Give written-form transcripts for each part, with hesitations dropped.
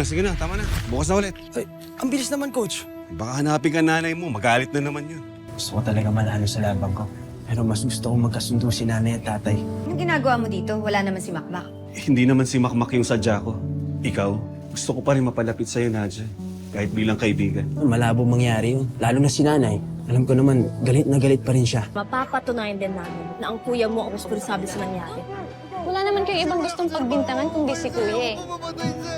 Sige na, tama na. Bukas na ulit. Ay, ang bilis naman, Coach. Baka hanapin ka nanay mo, magalit na naman yun. Gusto ko talaga manalo sa laban ko. Pero mas gusto kong magkasundo si nanay at tatay. Anong ginagawa mo dito? Wala naman si Makmak. Hindi naman si Makmak yung sadya ko. Ikaw, gusto ko pa rin mapalapit sa'yo, Nadja. Kahit bilang kaibigan. Malabo mangyari yun. Lalo na si nanay. Alam ko naman, galit na galit pa rin siya. Mapapatunayan din namin na ang kuya mo ang responsable sa nangyari. Wala naman kayong ibang gustong pagbintangan kundi si Kuya eh.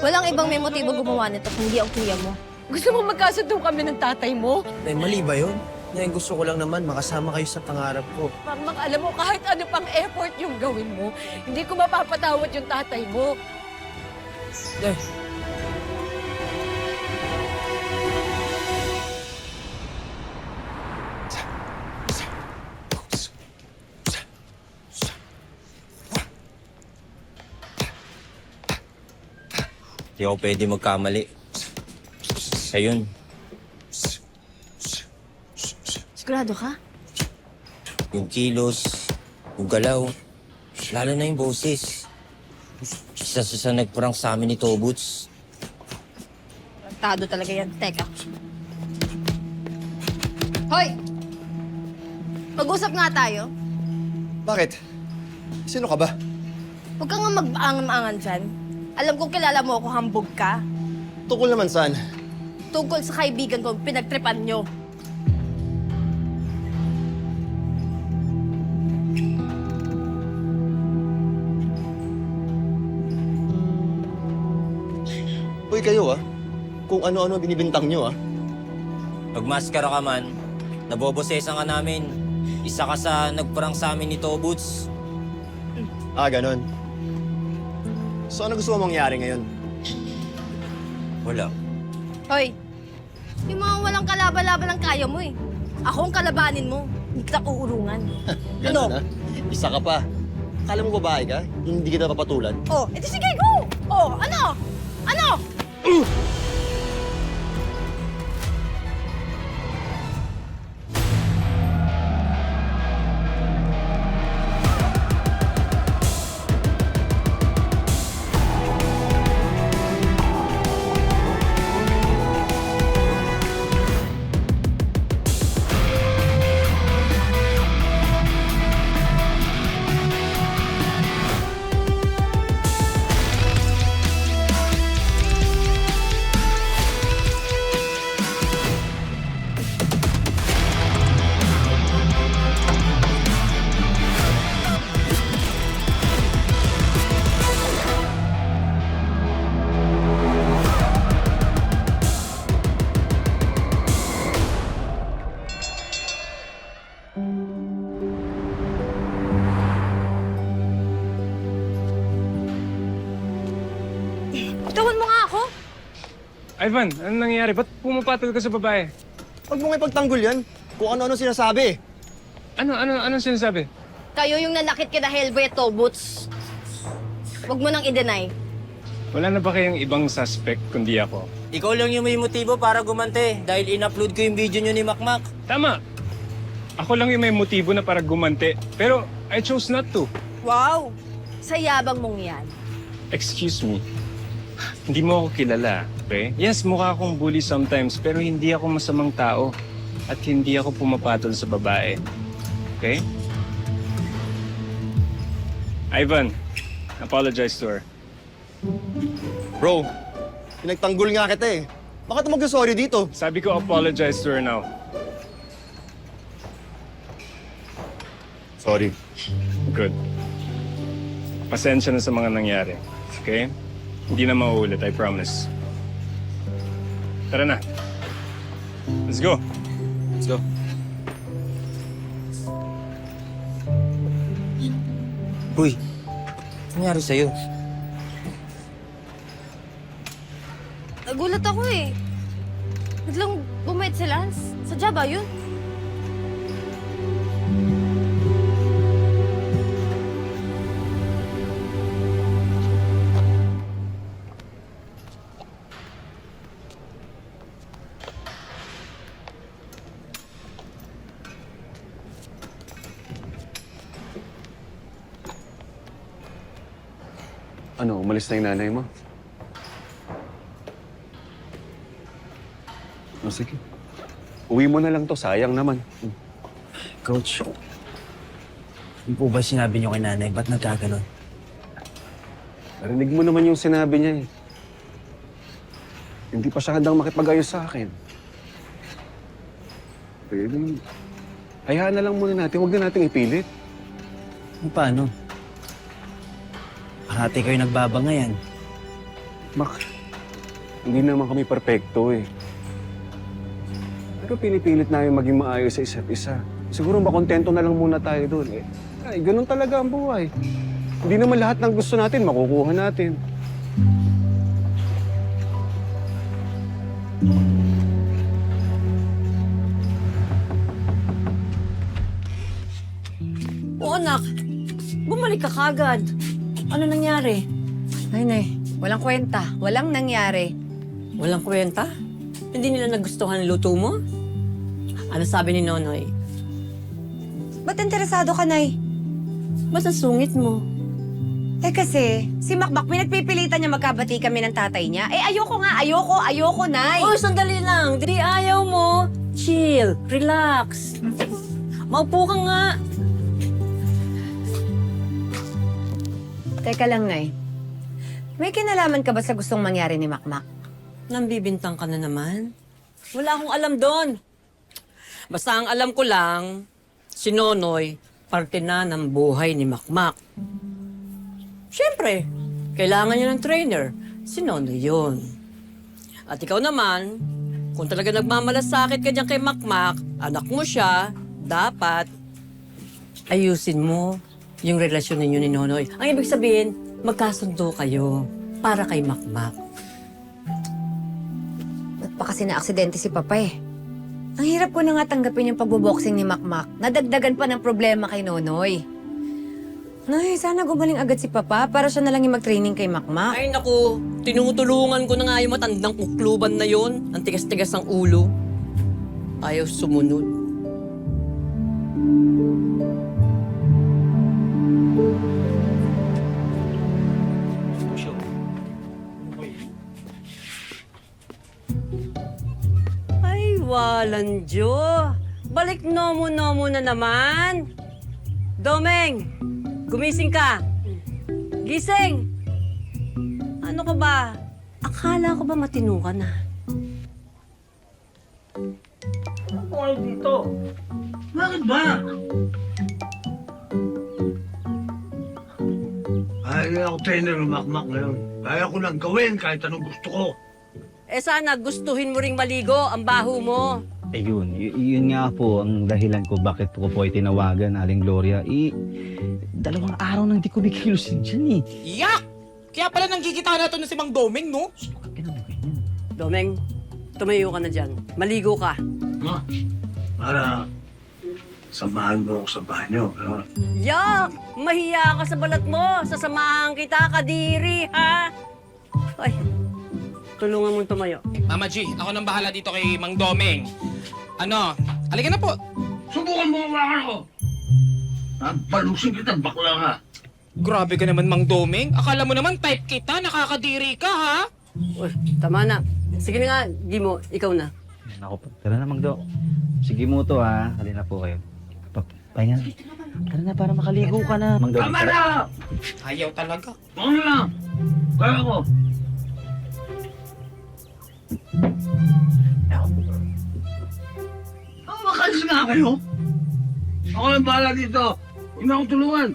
Walang ibang may motibo gumawa nito kundi ang kuya mo. Gusto mo magkasundo kami ng tatay mo? Nay, mali ba yun? Nay, gusto ko lang naman makasama kayo sa pangarap ko. Makmak, alam mo, kahit ano pang effort yung gawin mo, hindi ko mapapatawad yung tatay mo. Nay, Hindi ako pwede magkamali. Ayun. Sigurado ka? Yung kilos, yung galaw, lalo na yung boses. Isa sa nagparang sa amin ni Tobuts. Tado talaga yan. Teka. Hoy! Mag-usap nga tayo. Bakit? Sino ka ba? Huwag kang nga mag-aangan-angan dyan. Alam kong kilala mo ako, hambog ka. Tungkol naman saan? Tungkol sa kaibigan ko, pinagtripan nyo. Uy, kayo Kung ano-ano binibintang nyo Pagmaskara ka man, nabobosesan ka namin. Isa ka sa nagparang sa amin ni Tobuts. Ganon. So ano gusto mo mangyari ngayon? Wala. Hoy! Yung mga walang kalaban-laban ang kaya mo eh. Ako ang kalabanin mo. Hindi kita uurungan. Ganon Isa ka pa. Akala mo babae ka? Hindi kita papatulan? Oh, edi sige, go! Oh, ano? Ano? Tawan mo nga ako. Ivan, anong nangyayari? Ba't pumapatol ka sa babae? Huwag mo nga ipagtanggol yan. Kung ano-ano sinasabi. Anong sinasabi? Kayo yung nanakit kina Hellboy at Tobuts. Huwag mo nang i-deny. Wala na ba kayong ibang suspect kundi ako? Ikaw lang yung may motibo para gumante dahil in-upload ko yung video nyo ni Makmak. Tama! Ako lang yung may motibo na para gumante. Pero I chose not to. Wow! Sa yabang mong yan. Excuse me. Hindi mo ako kilala, okay? Yes, mukha akong bully sometimes, pero hindi ako masamang tao. At hindi ako pumapatol sa babae. Okay? Ivan, apologize to her. Bro, pinagtanggol nga kita Bakit mag-sorry dito? Sabi ko, apologize to her now. Sorry. Good. Pasensya na sa mga nangyari. Okay? Hindi na mauulit, I promise. Tara na. Let's go. Let's go. Uy, ano nangyari sa'yo? Nagulat ako eh. Biglang bumait si Lance. Sadya ba yun? Ano, umalis na yung nanay mo? O sige. Uwi mo na lang to, sayang naman. Coach, hindi po ba sinabi niyo kay nanay? Ba't nagkaganon? Narinig mo naman yung sinabi niya eh. Hindi pa siya handang makipag-ayos sa akin. Pwede. Hayaan na lang muna natin, huwag na natin ipilit. Paano? Parati kayo nagbabangayan. Mak, hindi naman kami perpekto eh. Pero pinipilit namin maging maayos sa isa't isa. Siguro makontento na lang muna tayo doon eh. Ay, ganun talaga ang buhay. Hindi naman lahat ng gusto natin, makukuha natin. O anak, bumalik ka kagad. Ano nangyari? Ay, Nay, walang kwenta. Walang nangyari. Walang kwenta? Hindi nila nagustuhan ang luto mo? Ano sabi ni Nonoy? Ba't interesado ka, Nay? Ba't ang sungit mo? Eh kasi, si Makmak, pinagpipilitan niya magkabati kami ng tatay niya. Eh ayoko nga, ayoko, Nay. Oh, sandali lang. Di ayaw mo. Chill. Relax. Maupo ka nga. Teka lang, Nay. May kinalaman ka ba sa gustong mangyari ni Makmak? Nambibintang ka na naman? Wala akong alam doon. Basta ang alam ko lang, si Nonoy, parte na ng buhay ni Makmak. Siyempre, kailangan niya ng trainer. Si Nonoy yun. At ikaw naman, kung talaga nagmamalasakit ka dyan kay Makmak, anak mo siya, dapat ayusin mo yung relasyon ninyo ni Nonoy. Ang ibig sabihin, magkasundo kayo para kay Makmak. Ba't pa kasi na-aksidente si Papa eh? Ang hirap ko na nga tanggapin yung pagboboxing ni Makmak. Nadagdagan pa ng problema kay Nonoy. Nay, sana gumaling agad si Papa para siya na lang yung mag-training kay Makmak. Ay naku, tinutulungan ko na nga yung matandang kukluban na yon. Ang tigas-tigas ng ulo. Ayaw sumunod. Ay, walang Diyo. Balik nomo-nomo na naman. Domeng, gumising ka. Gising! Ano ka ba? Akala ko ba matino ka na? Ano dito? Bakit ba? Ay, ako trainer ng Makmak ngayon. Kaya ko nang gawin kahit anong gusto ko. Eh sana gustuhin mo ring maligo ang baho mo. Ayun, yun nga po ang dahilan ko bakit ko po ay tinawagan, Aling Gloria. 2 araw nang di ko bikilusin dyan eh. Yak! Kaya pala nanggigita na ito na si Mang Domeng, no? Domeng, tumayo ka na dyan. Maligo ka. Ma, para samahan mo ako sa banyo. No? Yak! Mahiya ka sa balat mo. Sasamahan kita, kadiri, ha? Ay, tulungan mo tumayo. Mama G, ako nang bahala dito kay Mang Domeng. Ano? Halika na po. Subukan mo hawakan ako. Balusin kita, bakla ka. Grabe ka naman, Mang Domeng. Akala mo naman type kita, nakakadiri ka, ha? Uy, tama na. Sige na nga, Gimo, ikaw na. Ako po, tara na Magdo. Sige mo to ha, halina po kayo. Pahinga. Tara na para makaligo ka na. Magdo. Tama na! Ayaw talaga. Baka na lang. Kaya ko. Makalis nga kayo. Ako lang bahala dito. Hindi mo akong tulungan.